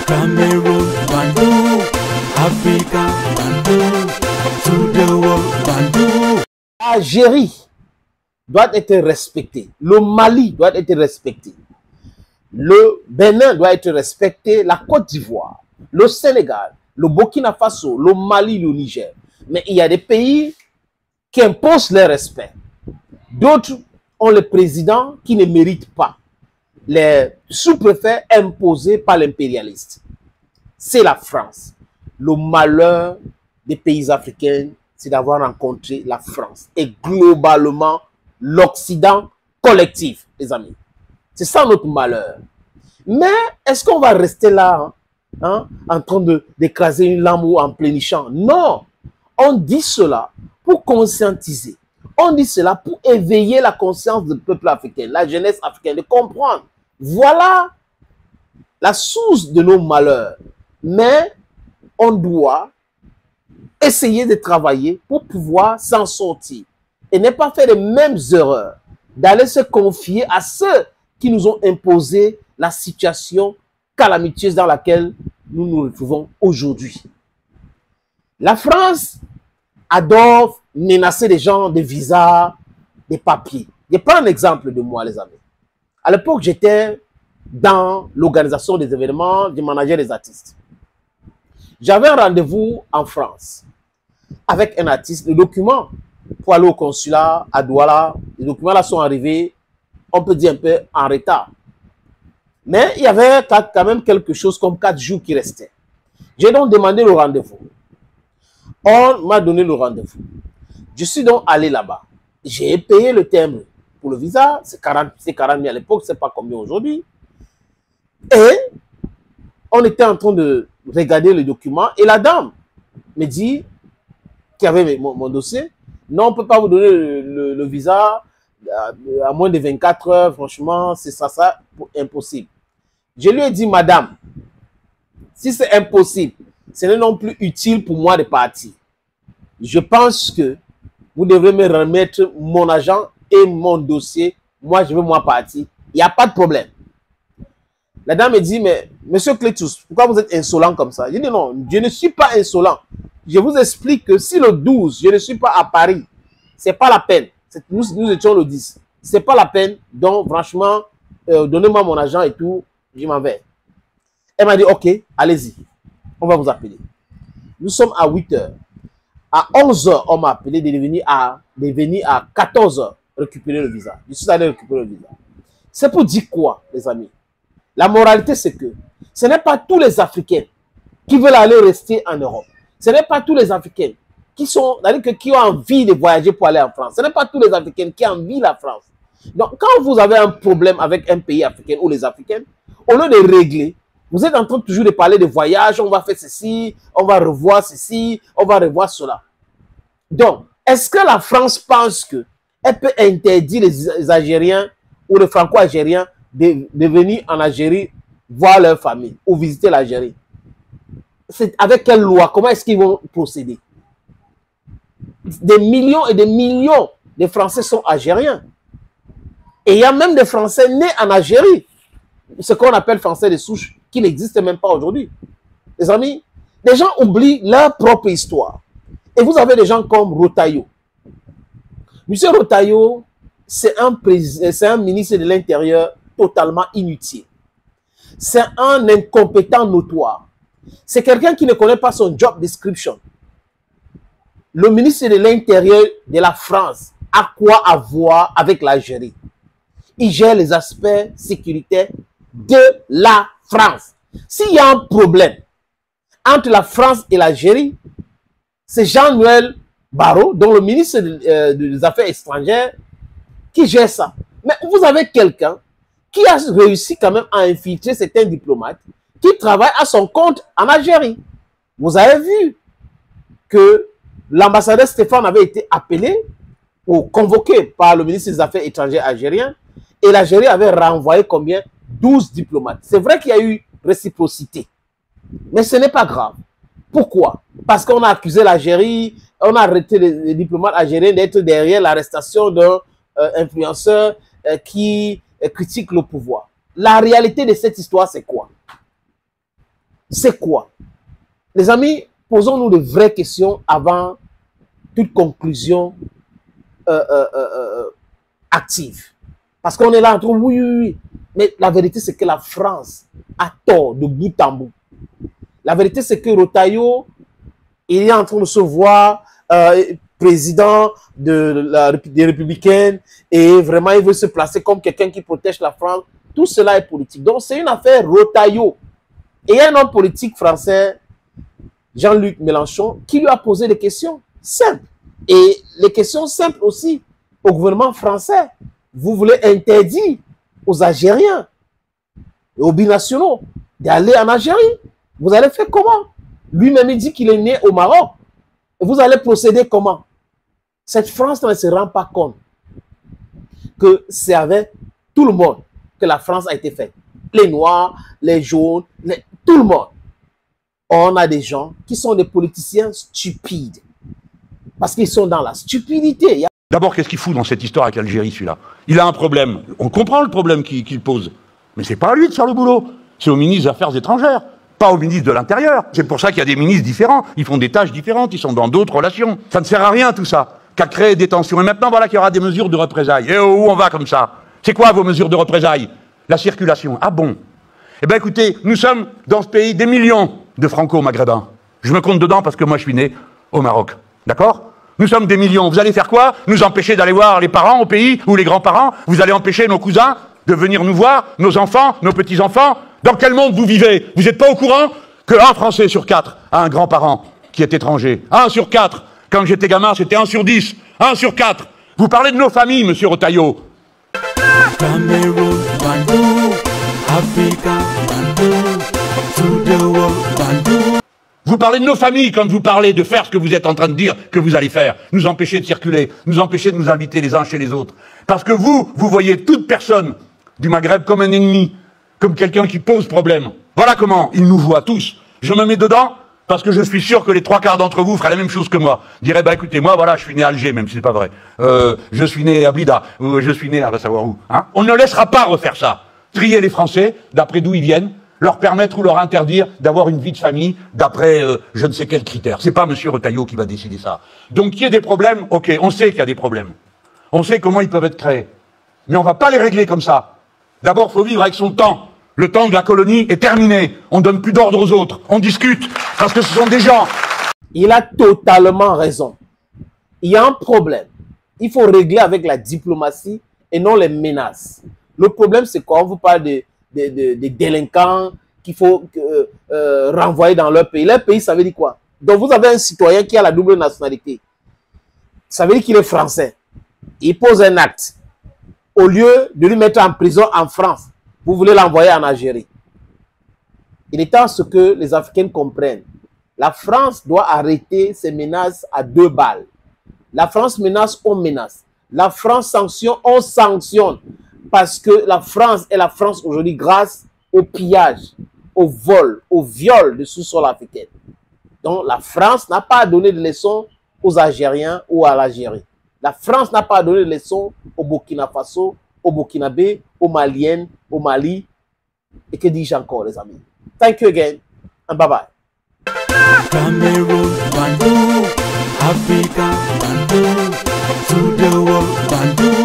Cameroon, Bandung, Africa, Bandung, to the world, Bandung. L'Algérie doit être respectée. Le Mali doit être respecté. Le Bénin doit être respecté. La Côte d'Ivoire, le Sénégal, le Burkina Faso, le Mali, le Niger. Mais il y a des pays qui imposent le respect. D'autres ont le président qui ne mérite pas. Les sous-préfets imposés par l'impérialiste. C'est la France. Le malheur des pays africains, c'est d'avoir rencontré la France. Et globalement, l'Occident collectif, les amis. C'est ça notre malheur. Mais est-ce qu'on va rester là, en train d'écraser une lame ou en plénichant? Non. On dit cela pour conscientiser. On dit cela pour éveiller la conscience du peuple africain, la jeunesse africaine, de comprendre. Voilà la source de nos malheurs. Mais on doit essayer de travailler pour pouvoir s'en sortir. Et ne pas faire les mêmes erreurs. D'aller se confier à ceux qui nous ont imposé la situation calamiteuse dans laquelle nous nous retrouvons aujourd'hui. La France adore menacer les gens de visas, des papiers. Je prends un exemple de moi, les amis. À l'époque, j'étais dans l'organisation des événements, je manageais les artistes. J'avais un rendez-vous en France avec un artiste. Les documents pour aller au consulat à Douala, les documents là sont arrivés, on peut dire un peu en retard. Mais il y avait quand même quelque chose comme 4 jours qui restaient. J'ai donc demandé le rendez-vous. On m'a donné le rendez-vous. Je suis donc allé là-bas. J'ai payé le timbre pour le visa. C'est 40 000 à l'époque, c'est pas combien aujourd'hui. Et on était en train de regarder le document. Et la dame me dit, qui avait mon dossier, non, on ne peut pas vous donner le visa à moins de 24 heures. Franchement, c'est ça, impossible. Je lui ai dit, madame, si c'est impossible, ce n'est non plus utile pour moi de partir. Je pense que vous devrez me remettre mon argent et mon dossier. Moi, je veux moi partir. Il n'y a pas de problème. La dame me dit, mais monsieur Clétus, pourquoi vous êtes insolent comme ça? Je dis non, je ne suis pas insolent. Je vous explique que si le 12, je ne suis pas à Paris, ce n'est pas la peine. Nous étions le 10. Ce n'est pas la peine. Donc, franchement, donnez-moi mon argent et tout, je m'en vais. Elle m'a dit, ok, allez-y. On va vous appeler. Nous sommes à 8 heures. À 11 heures, on m'a appelé de venir à 14 heures récupérer le visa. Je suis allé récupérer le visa. C'est pour dire quoi, les amis? La moralité, c'est que ce n'est pas tous les Africains qui veulent aller rester en Europe. Ce n'est pas tous les Africains qui ont envie de voyager pour aller en France. Ce n'est pas tous les Africains qui envient la France. Donc, quand vous avez un problème avec un pays africain ou les Africains, au lieu de régler, vous êtes en train toujours de parler de voyage, on va faire ceci, on va revoir ceci, on va revoir cela. Donc, est-ce que la France pense qu'elle peut interdire les Algériens ou les Franco-Algériens de venir en Algérie voir leur famille ou visiter l'Algérie? C'est avec quelle loi? Comment est-ce qu'ils vont procéder? Des millions et des millions de Français sont algériens. Et il y a même des Français nés en Algérie. Ce qu'on appelle Français de souche, qui n'existe même pas aujourd'hui. Les amis, les gens oublient leur propre histoire. Et vous avez des gens comme Rotaillot. Monsieur Rotaillot, c'est un ministre de l'Intérieur totalement inutile. C'est un incompétent notoire. C'est quelqu'un qui ne connaît pas son job description. Le ministre de l'Intérieur de la France a quoi à voir avec l'Algérie? Il gère les aspects sécuritaires de la France. S'il y a un problème entre la France et l'Algérie, c'est Jean-Noël Barrot, dont le ministre des Affaires étrangères, qui gère ça. Mais vous avez quelqu'un qui a réussi quand même à infiltrer certains diplomates qui travaillent à son compte en Algérie. Vous avez vu que l'ambassadeur Stéphane avait été appelé ou convoqué par le ministre des Affaires étrangères algérien et l'Algérie avait renvoyé combien? 12 diplomates. C'est vrai qu'il y a eu réciprocité, mais ce n'est pas grave. Pourquoi? Parce qu'on a accusé l'Algérie, on a arrêté les diplomates algériens d'être derrière l'arrestation d'un influenceur qui critique le pouvoir. La réalité de cette histoire, c'est quoi? c'est quoi? Les amis, posons-nous de vraies questions avant toute conclusion active. Parce qu'on est là entre oui, oui, oui. Mais la vérité, c'est que la France a tort de bout en bout. La vérité, c'est que Rotaillot, il est en train de se voir président des Républicains et vraiment, il veut se placer comme quelqu'un qui protège la France. Tout cela est politique. Donc, c'est une affaire Rotaillot. Et il y a un homme politique français, Jean-Luc Mélenchon, qui lui a posé des questions simples. Et les questions simples aussi au gouvernement français. Vous voulez interdire aux Algériens et aux binationaux d'aller en Algérie. Vous allez faire comment? Lui-même, il dit qu'il est né au Maroc. Et vous allez procéder comment? Cette France ne se rend pas compte que c'est avec tout le monde que la France a été faite. Les Noirs, les Jaunes, tout le monde. On a des gens qui sont des politiciens stupides. Parce qu'ils sont dans la stupidité. D'abord, qu'est-ce qu'il fout dans cette histoire avec l'Algérie, celui-là? Il a un problème. On comprend le problème qu'il pose. Mais c'est pas à lui de faire le boulot. C'est au ministre des Affaires étrangères, pas au ministre de l'Intérieur. C'est pour ça qu'il y a des ministres différents. Ils font des tâches différentes. Ils sont dans d'autres relations. Ça ne sert à rien, tout ça. Qu'à créer des tensions. Et maintenant, voilà qu'il y aura des mesures de représailles. Et où on va comme ça? C'est quoi vos mesures de représailles? La circulation. Ah bon? Eh bien, écoutez, nous sommes dans ce pays des millions de franco-maghrébins. Je me compte dedans parce que moi, je suis né au Maroc. D'accord? Nous sommes des millions. Vous allez faire quoi? Nous empêcher d'aller voir les parents au pays ou les grands-parents? Vous allez empêcher nos cousins de venir nous voir, nos enfants, nos petits-enfants? Dans quel monde vous vivez? Vous n'êtes pas au courant qu'un Français sur 4 a un grand-parent qui est étranger? 1 sur 4. Quand j'étais gamin, c'était 1 sur 10. 1 sur 4. Vous parlez de nos familles, monsieur Rotaillot. Cameroon, Bandung, Africa, Bandung, to the world, Bandung. Vous parlez de nos familles quand vous parlez de faire ce que vous êtes en train de dire que vous allez faire. Nous empêcher de circuler, nous empêcher de nous inviter les uns chez les autres. Parce que vous voyez toute personne du Maghreb comme un ennemi, comme quelqu'un qui pose problème. Voilà comment ils nous voient tous. Je me mets dedans parce que je suis sûr que les 3/4 d'entre vous feraient la même chose que moi. Diraient, bah écoutez, moi voilà, je suis né à Alger, même si c'est pas vrai. Je suis né à Blida, je suis né à va savoir où. Hein. On ne laissera pas refaire ça. Trier les Français, d'après d'où ils viennent, leur permettre ou leur interdire d'avoir une vie de famille d'après je ne sais quel critère. C'est pas monsieur Rotaillot qui va décider ça. Donc qu'il y ait des problèmes, ok, on sait qu'il y a des problèmes. On sait comment ils peuvent être créés. Mais on va pas les régler comme ça. D'abord, il faut vivre avec son temps. Le temps de la colonie est terminé. On donne plus d'ordre aux autres. On discute. Parce que ce sont des gens. Il a totalement raison. Il y a un problème. Il faut régler avec la diplomatie et non les menaces. Le problème, c'est quoi? On vous parle des délinquants qu'il faut renvoyer dans leur pays. Leur pays, ça veut dire quoi? Donc, vous avez un citoyen qui a la double nationalité. Ça veut dire qu'il est français. Il pose un acte. Au lieu de lui mettre en prison en France, vous voulez l'envoyer en Algérie. Il est temps ce que les Africains comprennent. La France doit arrêter ses menaces à 2 balles. La France menace, on menace. La France sanctionne, on sanctionne. Parce que la France est la France aujourd'hui grâce au pillage, au vol, au viol de sous-sol africain. Donc la France n'a pas donné de leçons aux Algériens ou à l'Algérie. La France n'a pas donné de leçons au Burkina Faso, au Burkinabé, aux Maliennes, au Mali. Et que dis-je encore, les amis? Thank you again and bye-bye. Cameroon, Bandung, Africa, Bandung, to the world, Bandung.